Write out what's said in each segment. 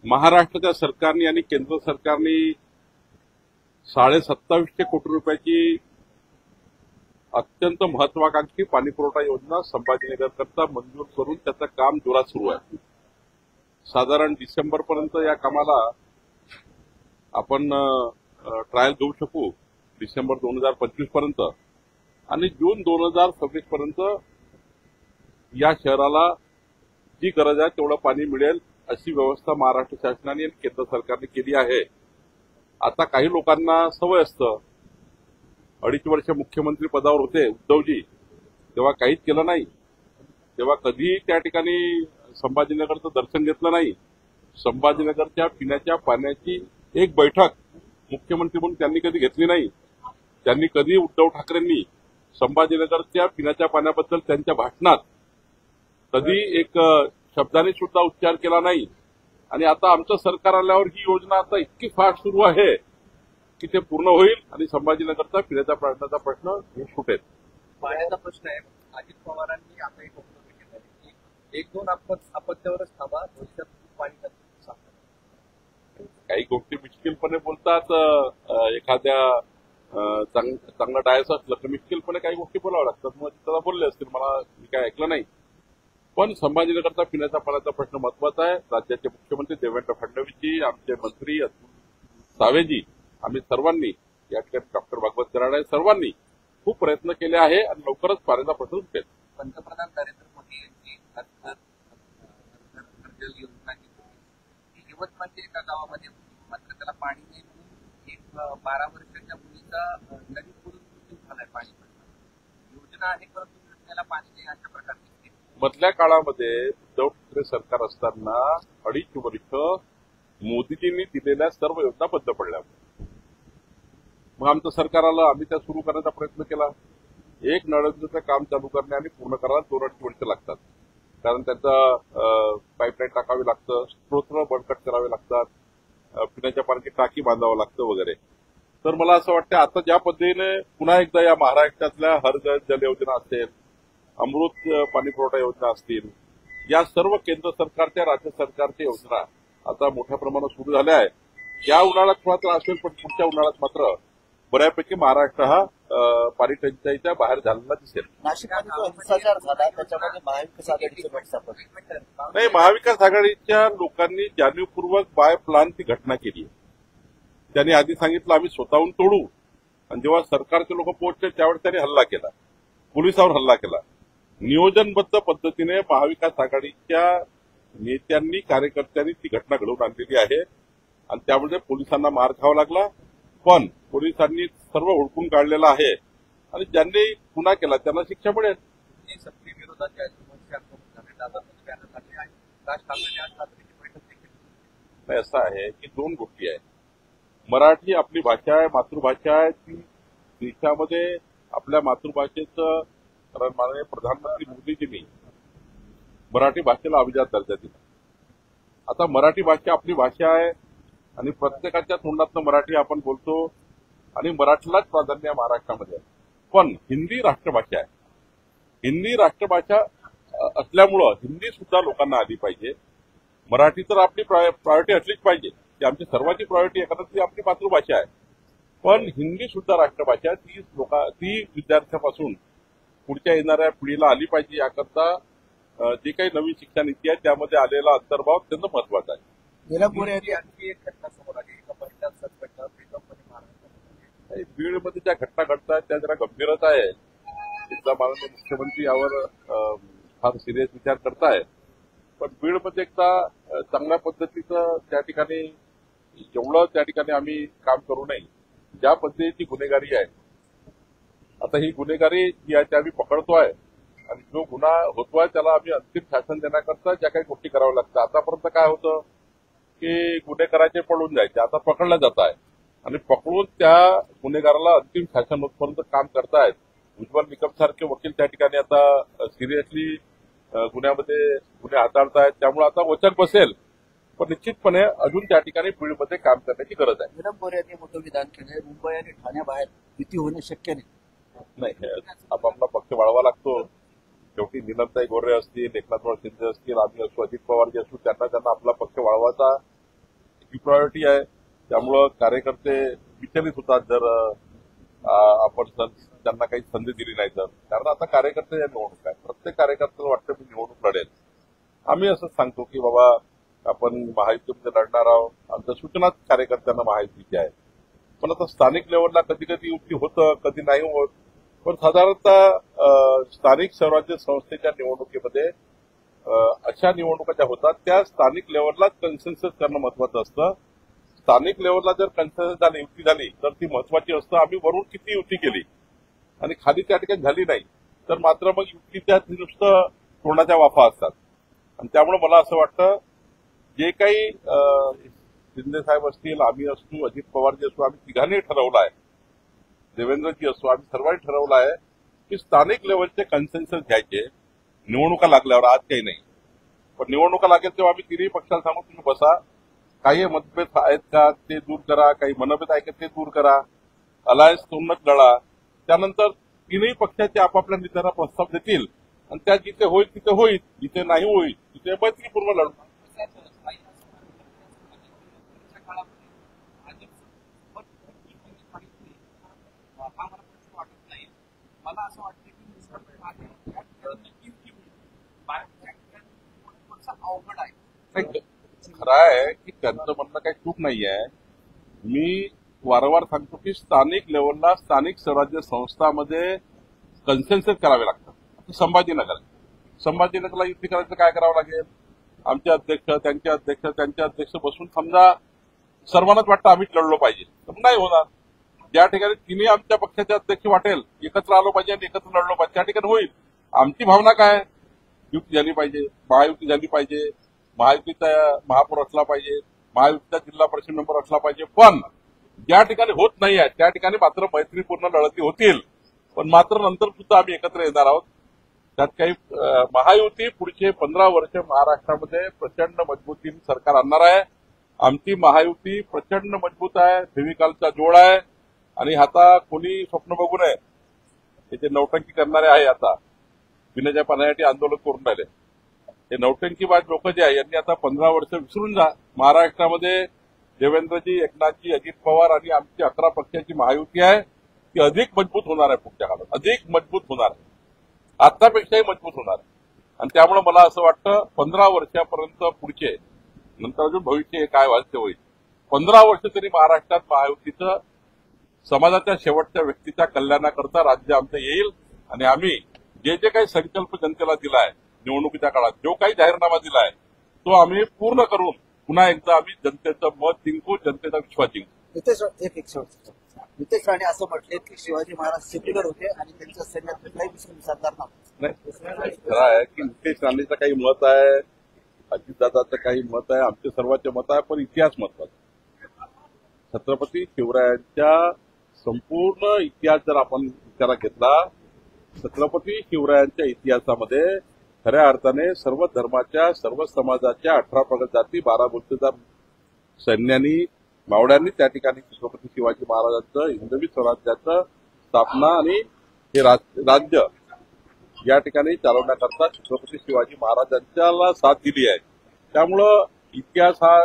महाराष्ट्राच्या सरकारने आणि केंद्र सरकारने 2750 कोटी रुपयाची अत्यंत महत्वाकांक्षी पाणीपुरवठा योजना संभाजीनगरकरता मंजूर करून त्याचं काम जोरात सुरू आहे. साधारण डिसेंबरपर्यंत या कामाला आपण ट्रायल घेऊ शकू, डिसेंबर 2025 पर्यंत, आणि जून 2026 पर्यंत या शहराला जी गरज आहे तेवढं पाणी मिळेल अशी व्यवस्था महाराष्ट्र शासनाने आणि केंद्र सरकारने केली आहे. आता काही लोकांना सवय असतं, 2.5 वर्ष मुख्यमंत्री पदावर होते उद्धवजी, तेव्हा काहीच केलं नाही, तेव्हा कधीही त्या ठिकाणी संभाजीनगरचं दर्शन घेतलं नाही. संभाजीनगरच्या पिण्याच्या पाण्याची एक बैठक मुख्यमंत्री म्हणून त्यांनी कधी घेतली नाही. त्यांनी कधी उद्धव ठाकरेंनी संभाजीनगरच्या पिण्याच्या पाण्याबद्दल त्यांच्या भाषणात कधी एक शब्दाने सुद्धा उच्चार केला नाही. आणि आता आमचं सरकार आल्यावर ही योजना आता इतकी फास्ट सुरू आहे की ते पूर्ण होईल आणि संभाजीनगरचा पिण्याच्या पाण्याचा प्रश्न हे सुटेल. पाण्याचा प्रश्न आहे. अजित पवारांनी आता एक वक्तव्य केलं आहे की 1-2 अपत्यावरच थांबा, भविष्यात पाणी सांगतात. काही गोष्टी मिश्किलपणे बोलतात. एखाद्या चांगलं डायस असलं तर मिश्किलपणे काही गोष्टी बोलाव्या लागतात. मग त्याला बोलले असतील, मी काय ऐकलं नाही. पण संभाजीनगरचा पिण्याच्या पाण्याचा प्रश्न महत्वाचा आहे. राज्याचे मुख्यमंत्री देवेंद्र फडणवीसजी, आमचे मंत्री अतुल सावेजी, आम्ही सर्वांनी, या ठिकाणी डॉक्टर भागवत कराड सर्वांनी खूप प्रयत्न केले आहे आणि लवकरच पाण्याचा प्रश्न सुटेल. पंतप्रधान नरेंद्र मोदी यांची जल योजना ही यवतमाळच्या एका गावामध्ये होती, मात्र त्याला पाणी नाही म्हणून एक 12 वर्षाच्या मुलीचा नदी पुरून मृत्यू झालाय. पाणी योजना आहे परंतु त्याला पाणी नाही अशा प्रकारची. मधल्या काळामध्ये उद्धव ठाकरे सरकार असताना 2.5 वर्ष मोदीजींनी दिलेल्या सर्व योजना बंद पडल्या. मग आमचं सरकार आलं, आम्ही त्या सुरू करण्याचा प्रयत्न केला. एक नळयोजनेचं काम चालू करणे आणि पूर्ण करायला 2-2.5 वर्ष लागतात, कारण त्याचं पाईपलाईन टाकावी लागतं, स्त्रोत बळकट करावे लागतात, पिण्याच्या पाण्याची टाकी बांधावं लागतं वगैरे. तर मला असं वाटतं आता ज्या पद्धतीने पुन्हा एकदा या महाराष्ट्रातल्या हर घर जल योजना असेल, अमृत पाणी पुरवठा योजना असतील, या सर्व केंद्र सरकारच्या राज्य सरकारच्या योजना आता मोठ्या प्रमाणात सुरू झाल्या आहेत. या उन्हाळ्यात थोडा त्रास होईल, पण पुढच्या उन्हाळ्यात मात्र बऱ्यापैकी महाराष्ट्र हा पाणी टंचाईच्या बाहेर झालेला दिसेल. नाशिकमध्ये जो हिंसाचार झाला त्याच्यामध्ये महाविकास आघाडीचं व्यवस्थापन नाही, महाविकास आघाडीच्या लोकांनी जाणीवपूर्वक बाय प्लान ती घटना केली. त्यांनी आधी सांगितलं आम्ही स्वतःहून तोडू, आणि जेव्हा सरकारचे लोक पोहोचले त्यावेळेस त्यांनी हल्ला केला, पोलिसांवर हल्ला केला. नियोजनबद्ध पद्धतीने महाविकास आघाडीच्या नेत्यांनी, कार्यकर्त्यांनी ती घटना घडवून आणलेली आहे आणि त्यामुळे पोलिसांना मार खावा लागला. पण पोलिसांनी सर्व हुडकून काढलेलं आहे आणि ज्यांनी गुन्हा केला त्यांना शिक्षा मिळेल. सक्ती विरोधात नाही, असं आहे की 2 गोष्टी आहेत. मराठी आपली भाषा आहे, मातृभाषा आहे. ती देशामध्ये आपल्या मातृभाषेचं माननीय प्रधानमंत्री मोदीजींनी मराठी भाषेला अभिजात दर्जा दिला. आता मराठी भाषा आपली भाषा आहे आणि प्रत्येकाच्या तोंडातनं मराठी आपण बोलतो आणि मराठीलाच प्राधान्य महाराष्ट्रामध्ये आहे. पण हिंदी राष्ट्रभाषा आहे. हिंदी राष्ट्रभाषा असल्यामुळं हिंदी सुद्धा लोकांना आली पाहिजे. मराठी तर आपली प्रायोरिटी असलीच पाहिजे, ती आमची सर्वांची प्रायोरिटी आहे, कारण ती आपली मातृभाषा आहे. पण हिंदी सुद्धा राष्ट्रभाषा ती विद्यार्थ्यापासून पुढच्या येणाऱ्या पिढीला आली पाहिजे. याकरता जी काही नवीन शिक्षण नीती आहे त्यामध्ये आलेला अंतर्भाव अत्यंत महत्वाचा आहे. आणखी एक घटना समोर आली, एका महिला सस्पेंड महाराष्ट्रामध्ये. बीडमध्ये ज्या घटना घडतात त्या जरा गंभीरच आहे. तिथला माननीय मुख्यमंत्री यावर फार सिरियस विचार करतायत. पण बीडमध्ये एकदा चांगल्या पद्धतीचं त्या ठिकाणी जेवढं त्या ठिकाणी आम्ही काम करू नये, ज्या पद्धतीची गुन्हेगारी आहे, आता ही गुन्हेगारी जी आहे ती आम्ही पकडतोय आणि जो गुन्हा होतोय त्याला आम्ही अंतिम शासन देण्याकरता ज्या काही गोष्टी कराव्या लागतात. आतापर्यंत काय होतं की गुन्हे करायचे पळून जायचे, आता पकडलं जात आहे आणि पकडून त्या गुन्हेगाराला अंतिम शासन होतपर्यंत काम करतायत. उज्ज्वल निकम सारखे वकील त्या ठिकाणी आता सिरियसली गुन्ह्यामध्ये गुन्हे हाताळतायत. त्यामुळे आता वचन बसेल, पण निश्चितपणे अजून त्या ठिकाणी बीडमध्ये काम करण्याची गरज आहे. निलम गोऱ्हे यांनी मोठं विधान केलं, मुंबई आणि ठाण्याबाहेर युती होणे शक्य नाही. आपापला पक्ष वाढवा लागतो. शेवटी निलमताई गोऱ्हे असतील, एकनाथराव शिंदे असतील, आम्ही असू, अजित पवार जे असू, त्यांना आपला पक्ष वाढवायचा ही प्रायोरिटी आहे. त्यामुळं कार्यकर्ते विचलित होतात जर आपण त्यांना काही संधी दिली नाही तर. कारण आता कार्यकर्ते या निवडणूक आहे. प्रत्येक कार्यकर्त्याला वाटतं मी निवडणूक लढेल. आम्ही असंच सांगतो की बाबा आपण महायुतीमध्ये लढणार आहोत. आमच्या सूचनाच कार्यकर्त्यांना महायुतीची आहे. पण आता स्थानिक लेवलला कधी कधी युती होतं, कधी नाही होत. पण साधारणतः स्थानिक स्वराज्य संस्थेच्या निवडणुकीमध्ये अशा निवडणुका ज्या होतात त्या स्थानिक लेवललाच कन्सेन्सस करणं महत्वाचं असतं. स्थानिक लेवलला जर कन्सेन्सस झाली, युती झाली तर ती महत्वाची असतं. आम्ही वरून किती युती केली आणि खाली त्या ठिकाणी झाली नाही तर मात्र मग युतीच्या नुसतं तोंडाच्या वाफा असतात. आणि त्यामुळे मला असं वाटतं जे काही शिंदे साहेब असतील, आम्ही असू, अजित पवारजी असू, आम्ही तिघांनी ठरवलं आहे, देवेंद्रजी असो, आम्ही सर्वांनी ठरवलं आहे की स्थानिक लेवलचे कन्सेन्सस घ्यायचे. निवडणुका लागल्यावर आज काही नाही, पण निवडणुका लागेल तेव्हा आम्ही तिन्ही पक्षाला सांगू तुम्ही बसा, काही मतभेद आहेत का ते दूर करा, काही मनभेद आहे का ते दूर करा, अलायन्स तोंडच लढा. त्यानंतर तिन्ही पक्षाचे आपापल्या नेत्यांना प्रस्ताव देतील आणि त्या जिथे होईल तिथे होईल, जिथे नाही होईल तिथे मैत्रीपूर्ण लढू. मला असं वाटतं की अवघड आहे. खरं आहे की त्यांचं म्हणणं काही चूक नाही आहे. मी वारंवार सांगतो की स्थानिक लेवलला स्थानिक स्वराज्य संस्थांमध्ये कन्सेन्सस करावे लागतात. संभाजीनगरला युती करायचं काय करावं लागेल? आमचे अध्यक्ष, त्यांचे अध्यक्ष बसून समजा सर्वांनाच वाटतं आम्हीच लढलो पाहिजे तर नाही होणार. ज्या ठिकाणी तिन्ही आमच्या पक्षाचे अध्यक्ष वाटेल एकत्र आलो पाहिजे आणि एकत्र लढलो पाहिजे त्या ठिकाणी होईल. आमची भावना काय? युती झाली पाहिजे, महायुती झाली पाहिजे, महायुतीचा महापौर असला पाहिजे, महायुतीचा जिल्हा परिषद मेंबर असला पाहिजे. पण ज्या ठिकाणी होत नाही आहे त्या ठिकाणी मात्र मैत्रीपूर्ण लढती होतील. पण मात्र नंतर सुद्धा आम्ही एकत्र येणार आहोत. त्यात काही महायुती पुढचे 15 वर्ष महाराष्ट्रामध्ये प्रचंड मजबूतीने सरकार आणणार आहे. आमची महायुती प्रचंड मजबूत आहे, फेविकॉलचा जोड आहे. आणि आता कोणी स्वप्न बघू नये, हे जे नौटंकी करणारे आहे आता पिण्याच्या पाण्यासाठी आंदोलन करून राहिले, हे नौटंकीबाज लोक जे आहे यांनी आता 15 वर्ष विसरून जा. महाराष्ट्रामध्ये देवेंद्रजी, एकनाथजी, अजित पवार आणि आमची 11 पक्षाची महायुती आहे ती अधिक मजबूत होणार आहे. पुढच्या काळात अधिक मजबूत होणार आहे, आतापेक्षाही मजबूत होणार आहे. आणि त्यामुळे मला असं वाटतं 15 वर्षापर्यंत पुढचे, नंतर अजून भविष्य काय व्हायचं होईल, 15 वर्ष तरी महाराष्ट्रात महायुतीचं समाजाच्या शेवटच्या व्यक्तीच्या कल्याणाकरता राज्य आमचं येईल. आणि आम्ही जे जे काही संकल्प जनतेला दिलाय निवडणुकीच्या काळात, जो काही जाहीरनामा दिलाय तो आम्ही पूर्ण करून पुन्हा एकदा आम्ही जनतेचं मत जिंकू, जनतेचा विश्वास जिंकू. नितेश राणे असं म्हटले की शिवाजी महाराज सेक्युलर होते आणि त्यांच्या सैन्यात कुठलाही विषय विसरणार नाही. खरं आहे की नितेश राणेचं काही मत आहे, अजितदादाचं काही मत आहे, आमचे सर्वांचे मत आहे, पण इतिहास महत्वाचा. छत्रपती शिवरायांच्या संपूर्ण इतिहास जर आपण विचारात घेतला, छत्रपती शिवरायांच्या इतिहासामध्ये खऱ्या अर्थाने सर्व धर्माच्या, सर्व समाजाच्या 18 प्रगत जाती, 12 बलुतेदार सैन्यांनी, मावळ्यांनी त्या ठिकाणी छत्रपती शिवाजी महाराजांचं हिंदवी स्वराज्याचं स्थापना आणि हे राज्य या ठिकाणी चालवण्याकरता छत्रपती शिवाजी महाराजांच्याला साथ दिली आहे. त्यामुळं इतिहास हा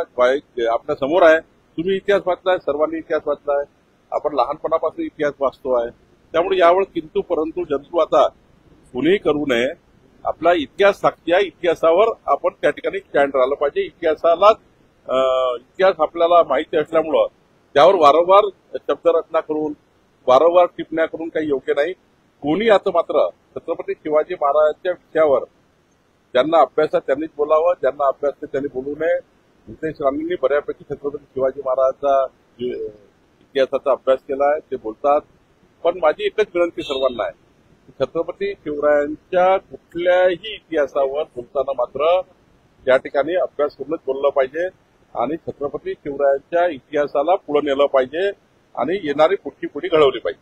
आपल्या समोर आहे. तुम्ही इतिहास वाचलाय, सर्वांनी इतिहास वाचलाय, आपण लहानपणापासून इतिहास वाचतो आहे. त्यामुळे यावर किंतु परंतु जंतू आता कुणीही करू नये. आपला इतिहास साक्षी आहे, इतिहासावर आपण त्या ठिकाणी स्टँड राहिलं पाहिजे. इतिहास आपल्याला माहिती असल्यामुळं त्यावर वारंवार शब्दरचना करून, वारंवार टिप्पण्या करून काही योग्य नाही. कोणी आता मात्र छत्रपती शिवाजी महाराजांच्या विषयावर ज्यांना अभ्यास आहे त्यांनीच बोलावं, ज्यांना अभ्यास नाही त्यांनी बोलू नये. नितेश राणेंनी बऱ्यापैकी छत्रपती शिवाजी महाराजांचा इतिहासाचा अभ्यास केला आहे, ते बोलतात. पण माझी एकच विनंती सर्वांना आहे, छत्रपती शिवरायांच्या कुठल्याही इतिहासावर बोलताना मात्र त्या ठिकाणी अभ्यास करूनच बोललं पाहिजे आणि छत्रपती शिवरायांच्या इतिहासाला पुढे नेलं पाहिजे आणि येणारी पुढची पिढी घडवली पाहिजे.